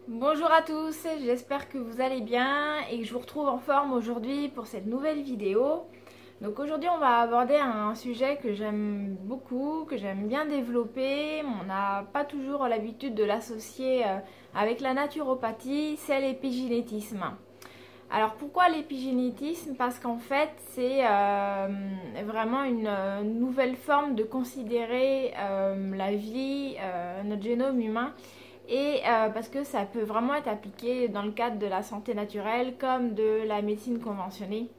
Bonjour à tous, j'espère que vous allez bien et que je vous retrouve en forme aujourd'hui pour cette nouvelle vidéo. Donc aujourd'hui on va aborder un sujet que j'aime beaucoup, que j'aime bien développer. On n'a pas toujours l'habitude de l'associer avec la naturopathie, c'est l'épigénétisme. Alors pourquoi l'épigénétisme? Parce qu'en fait c'est vraiment une nouvelle forme de considérer la vie, notre génome humain et parce que ça peut vraiment être appliqué dans le cadre de la santé naturelle comme de la médecine conventionnée.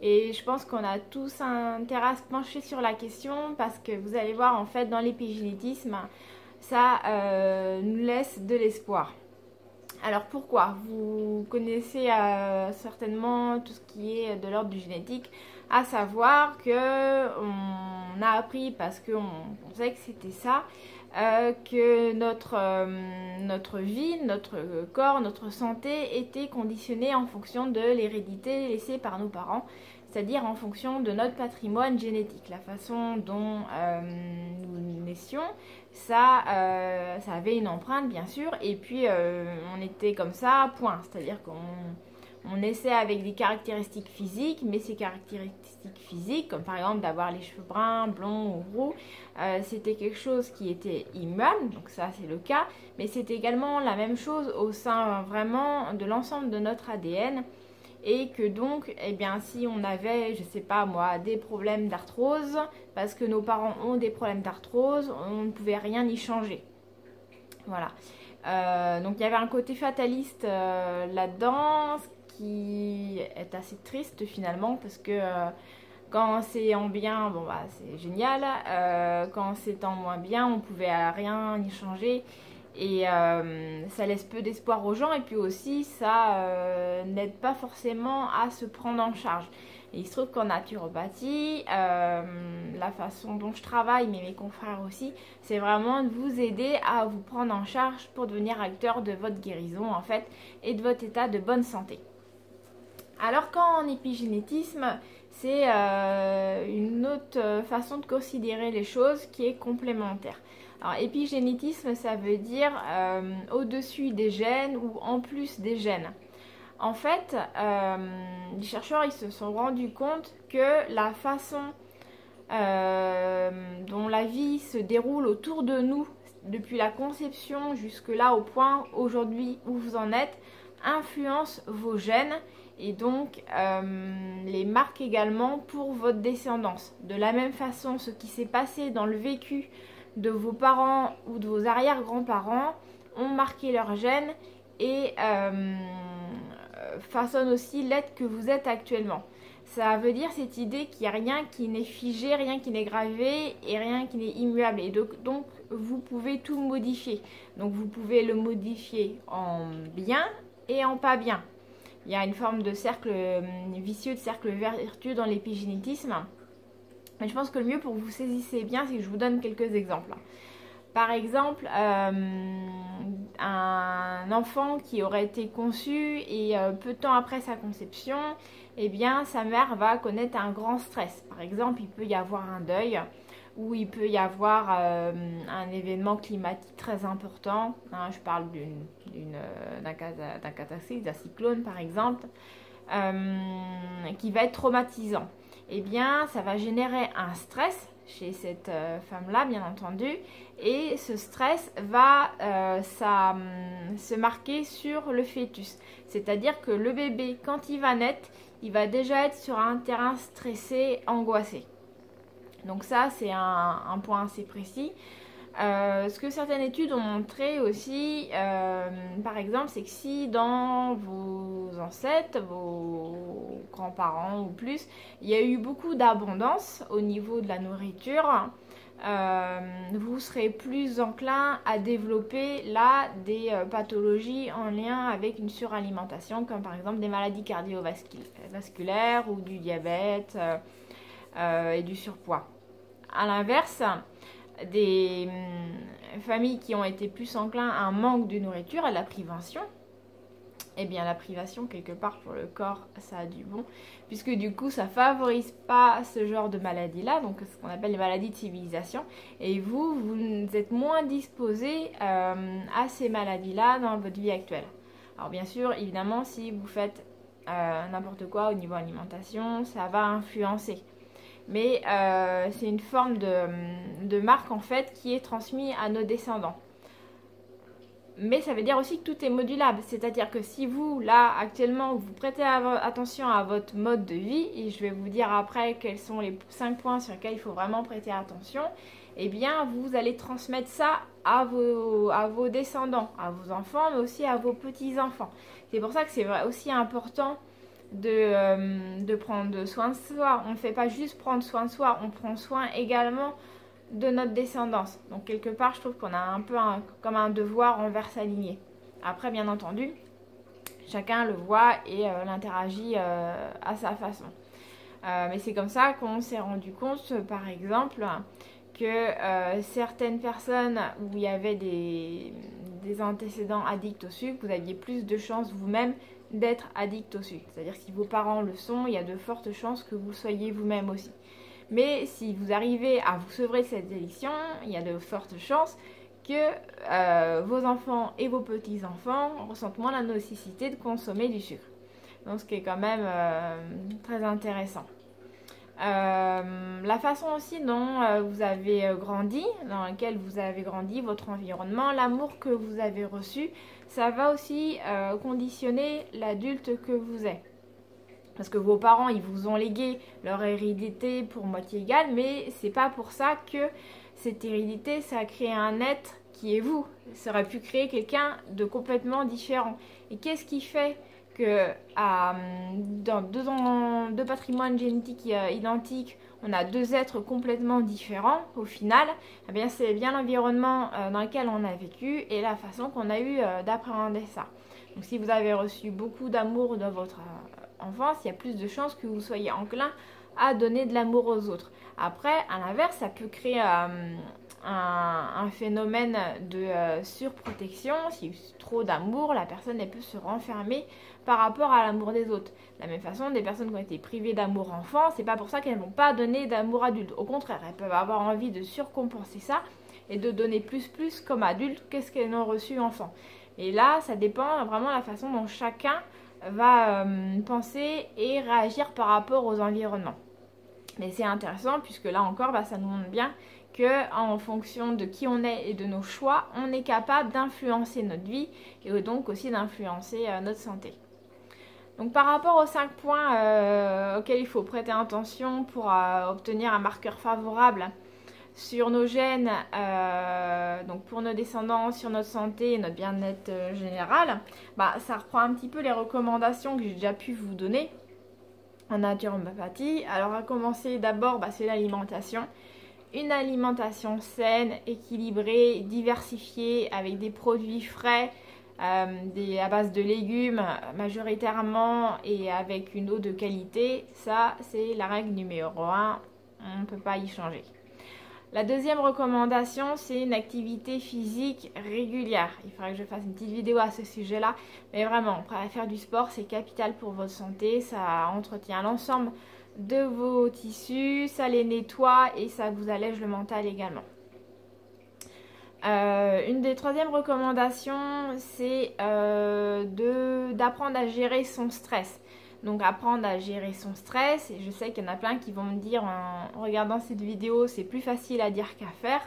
Et je pense qu'on a tous intérêt à se pencher sur la question parce que vous allez voir en fait dans l'épigénétisme, ça nous laisse de l'espoir. Alors pourquoi? Vous connaissez certainement tout ce qui est de l'ordre du génétique, à savoir que on a appris parce qu'on pensait que c'était ça, que notre vie, notre corps, notre santé était conditionnée en fonction de l'hérédité laissée par nos parents, c'est-à-dire en fonction de notre patrimoine génétique, la façon dont nous naissions. Ça avait une empreinte bien sûr, et puis on était comme ça, point. C'est-à-dire qu'on naissait avec des caractéristiques physiques, mais ces caractéristiques physiques, comme par exemple d'avoir les cheveux bruns, blonds ou roux, c'était quelque chose qui était immuable, donc ça c'est le cas, mais c'est également la même chose au sein vraiment de l'ensemble de notre ADN. Et que donc, eh bien, si on avait, je sais pas moi, des problèmes d'arthrose, parce que nos parents ont des problèmes d'arthrose, on ne pouvait rien y changer. Voilà. Donc il y avait un côté fataliste là-dedans, ce qui est assez triste finalement, parce que quand c'est en bien, bon bah c'est génial. Quand c'est en moins bien, on pouvait rien y changer. Et ça laisse peu d'espoir aux gens, et puis aussi ça n'aide pas forcément à se prendre en charge. Et il se trouve qu'en naturopathie, la façon dont je travaille, mais mes confrères aussi, c'est vraiment de vous aider à vous prendre en charge pour devenir acteur de votre guérison en fait, et de votre état de bonne santé. Alors qu'en épigénétisme, c'est une autre façon de considérer les choses qui est complémentaire. Alors épigénétisme, ça veut dire au-dessus des gènes ou en plus des gènes. En fait, les chercheurs ils se sont rendus compte que la façon dont la vie se déroule autour de nous, depuis la conception jusque là au point aujourd'hui où vous en êtes, influence vos gènes et donc les marque également pour votre descendance. De la même façon, ce qui s'est passé dans le vécu de vos parents ou de vos arrière-grands-parents ont marqué leurs gènes et façonnent aussi l'être que vous êtes actuellement. Ça veut dire cette idée qu'il n'y a rien qui n'est figé, rien qui n'est gravé et rien qui n'est immuable. Et donc vous pouvez tout modifier. Donc vous pouvez le modifier en bien et en pas bien. Il y a une forme de cercle vicieux, de cercle vertueux dans l'épigénétisme. Mais je pense que le mieux pour que vous saisissiez bien, c'est que je vous donne quelques exemples. Par exemple, un enfant qui aurait été conçu et peu de temps après sa conception, eh bien, sa mère va connaître un grand stress. Par exemple, il peut y avoir un deuil ou il peut y avoir un événement climatique très important. Hein, je parle d'un cataclysme, d'un cyclone par exemple, qui va être traumatisant. Eh bien, ça va générer un stress chez cette femme-là, bien entendu, et ce stress va se marquer sur le fœtus. C'est-à-dire que le bébé, quand il va naître, il va déjà être sur un terrain stressé, angoissé. Donc ça, c'est un point assez précis. Ce que certaines études ont montré aussi, par exemple, c'est que si dans vos ancêtres, vos grands-parents ou plus, il y a eu beaucoup d'abondance au niveau de la nourriture, vous serez plus enclin à développer là des pathologies en lien avec une suralimentation, comme par exemple des maladies cardiovasculaires ou du diabète et du surpoids. À l'inverse, des familles qui ont été plus enclins à un manque de nourriture, à la prévention, eh bien la privation quelque part pour le corps ça a du bon, puisque du coup ça favorise pas ce genre de maladie là, donc ce qu'on appelle les maladies de civilisation, et vous êtes moins disposé à ces maladies là dans votre vie actuelle. Alors bien sûr évidemment si vous faites n'importe quoi au niveau alimentation ça va influencer, mais c'est une forme de marque en fait qui est transmise à nos descendants. Mais ça veut dire aussi que tout est modulable, c'est-à-dire que si vous, là, actuellement, vous prêtez attention à votre mode de vie, et je vais vous dire après quels sont les 5 points sur lesquels il faut vraiment prêter attention, eh bien, vous allez transmettre ça à vos descendants, à vos enfants, mais aussi à vos petits-enfants. C'est pour ça que c'est aussi important de prendre soin de soi. On ne fait pas juste prendre soin de soi, on prend soin également de notre descendance. Donc quelque part je trouve qu'on a un peu comme un devoir envers sa lignée. Après bien entendu chacun le voit et l'interagit à sa façon. Mais c'est comme ça qu'on s'est rendu compte par exemple que certaines personnes où il y avait des antécédents addicts au sucre, vous aviez plus de chances vous-même d'être addict au sucre. C'est-à-dire que si vos parents le sont, il y a de fortes chances que vous soyez vous-même aussi. Mais si vous arrivez à vous sevrer de cette addiction, il y a de fortes chances que vos enfants et vos petits-enfants ressentent moins la nécessité de consommer du sucre. Donc ce qui est quand même très intéressant. La façon aussi dont vous avez grandi, dans laquelle vous avez grandi, votre environnement, l'amour que vous avez reçu, ça va aussi conditionner l'adulte que vous êtes. Parce que vos parents, ils vous ont légué leur hérédité pour moitié égale, mais c'est pas pour ça que cette hérédité, ça a créé un être qui est vous. Ça aurait pu créer quelqu'un de complètement différent. Et qu'est-ce qui fait que dans deux patrimoines génétiques identiques, on a deux êtres complètement différents au final? Eh bien, c'est bien l'environnement dans lequel on a vécu et la façon qu'on a eu d'appréhender ça. Donc si vous avez reçu beaucoup d'amour dans votre enfance, il y a plus de chances que vous soyez enclin à donner de l'amour aux autres. Après, à l'inverse, ça peut créer un phénomène de surprotection. Si trop d'amour, la personne elle peut se renfermer par rapport à l'amour des autres. De la même façon, des personnes qui ont été privées d'amour enfant, c'est pas pour ça qu'elles ne vont pas donner d'amour adulte. Au contraire, elles peuvent avoir envie de surcompenser ça et de donner plus comme adulte qu'est-ce qu'elles n'ont reçu enfant. Et là, ça dépend vraiment de la façon dont chacun va penser et réagir par rapport aux environnements. Mais c'est intéressant puisque là encore, ça nous montre bien qu'en fonction de qui on est et de nos choix, on est capable d'influencer notre vie et donc aussi d'influencer notre santé. Donc par rapport aux 5 points auxquels il faut prêter attention pour obtenir un marqueur favorable sur nos gènes, donc pour nos descendants, sur notre santé et notre bien-être général, ça reprend un petit peu les recommandations que j'ai déjà pu vous donner en naturopathie. Alors à commencer d'abord, c'est l'alimentation. Une alimentation saine, équilibrée, diversifiée, avec des produits frais, à base de légumes majoritairement et avec une eau de qualité, ça c'est la règle numéro 1, on ne peut pas y changer. La deuxième recommandation, c'est une activité physique régulière. Il faudrait que je fasse une petite vidéo à ce sujet-là. Mais vraiment, faire du sport, c'est capital pour votre santé. Ça entretient l'ensemble de vos tissus, ça les nettoie et ça vous allège le mental également. Une des troisièmes recommandations, c'est d'apprendre à gérer son stress. Donc apprendre à gérer son stress, et je sais qu'il y en a plein qui vont me dire en regardant cette vidéo c'est plus facile à dire qu'à faire.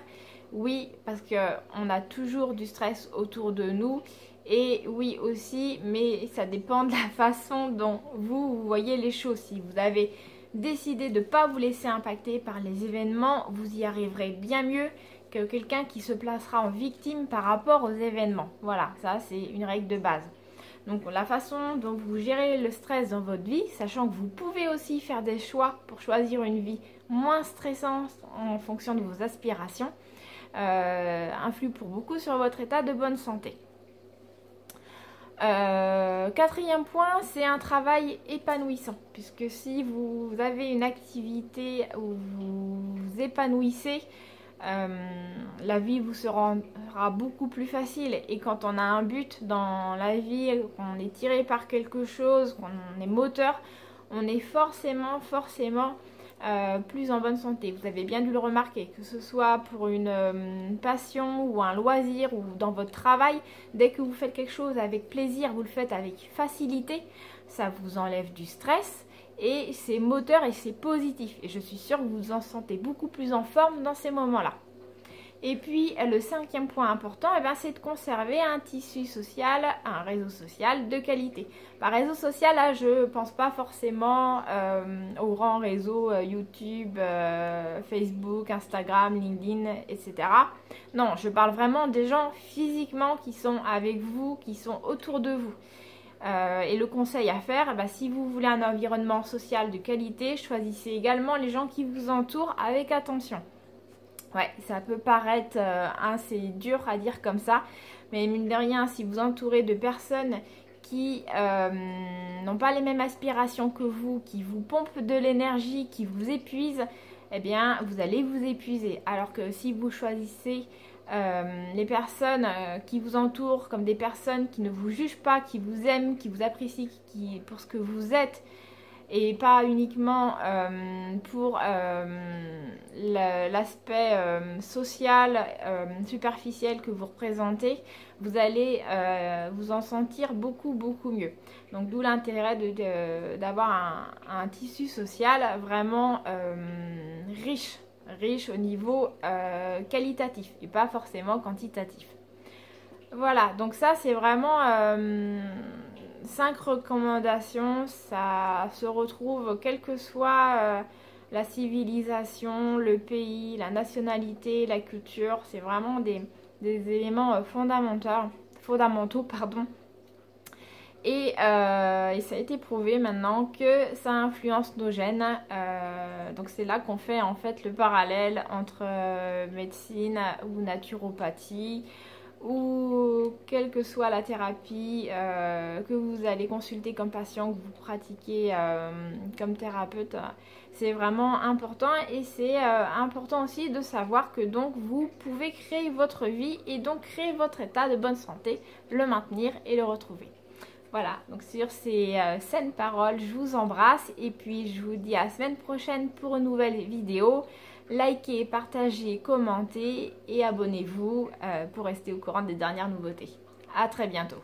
Oui, parce qu'on a toujours du stress autour de nous, et oui aussi, mais ça dépend de la façon dont vous voyez les choses. Si vous avez décidé de ne pas vous laisser impacter par les événements, vous y arriverez bien mieux que quelqu'un qui se placera en victime par rapport aux événements. Voilà, ça c'est une règle de base. Donc la façon dont vous gérez le stress dans votre vie, sachant que vous pouvez aussi faire des choix pour choisir une vie moins stressante en fonction de vos aspirations, influe pour beaucoup sur votre état de bonne santé. Quatrième point, c'est un travail épanouissant, puisque si vous avez une activité où vous vous épanouissez, la vie vous sera beaucoup plus facile. Et quand on a un but dans la vie, qu'on est tiré par quelque chose, qu'on est moteur, on est forcément plus en bonne santé. Vous avez bien dû le remarquer, que ce soit pour une passion ou un loisir ou dans votre travail, dès que vous faites quelque chose avec plaisir, vous le faites avec facilité, ça vous enlève du stress et c'est moteur et c'est positif. Et je suis sûre que vous vous en sentez beaucoup plus en forme dans ces moments-là. Et puis le 5e point important, c'est de conserver un tissu social, un réseau social de qualité. Par réseau social, là je pense pas forcément aux grands réseaux YouTube, Facebook, Instagram, LinkedIn, etc. Non, je parle vraiment des gens physiquement qui sont avec vous, qui sont autour de vous. Et le conseil à faire, si vous voulez un environnement social de qualité, choisissez également les gens qui vous entourent avec attention. Ouais, ça peut paraître assez dur à dire comme ça, mais mine de rien, si vous entourez de personnes qui n'ont pas les mêmes aspirations que vous, qui vous pompent de l'énergie, qui vous épuisent, eh bien, vous allez vous épuiser. Alors que si vous choisissez les personnes qui vous entourent comme des personnes qui ne vous jugent pas, qui vous aiment, qui vous apprécient pour ce que vous êtes, et pas uniquement pour l'aspect social, superficiel que vous représentez, vous allez vous en sentir beaucoup mieux. Donc d'où l'intérêt d'avoir un tissu social vraiment riche au niveau qualitatif et pas forcément quantitatif. Voilà, donc ça c'est vraiment 5 recommandations, ça se retrouve quelle que soit la civilisation, le pays, la nationalité, la culture, c'est vraiment des éléments fondamentaux. Et ça a été prouvé maintenant que ça influence nos gènes. Donc c'est là qu'on fait en fait le parallèle entre médecine ou naturopathie, ou quelle que soit la thérapie que vous allez consulter comme patient, que vous pratiquez comme thérapeute, c'est vraiment important. Et c'est important aussi de savoir que donc vous pouvez créer votre vie et donc créer votre état de bonne santé, le maintenir et le retrouver. Voilà, donc sur ces saines paroles, je vous embrasse et puis je vous dis à la semaine prochaine pour une nouvelle vidéo. Likez, partagez, commentez et abonnez-vous pour rester au courant des dernières nouveautés. À très bientôt.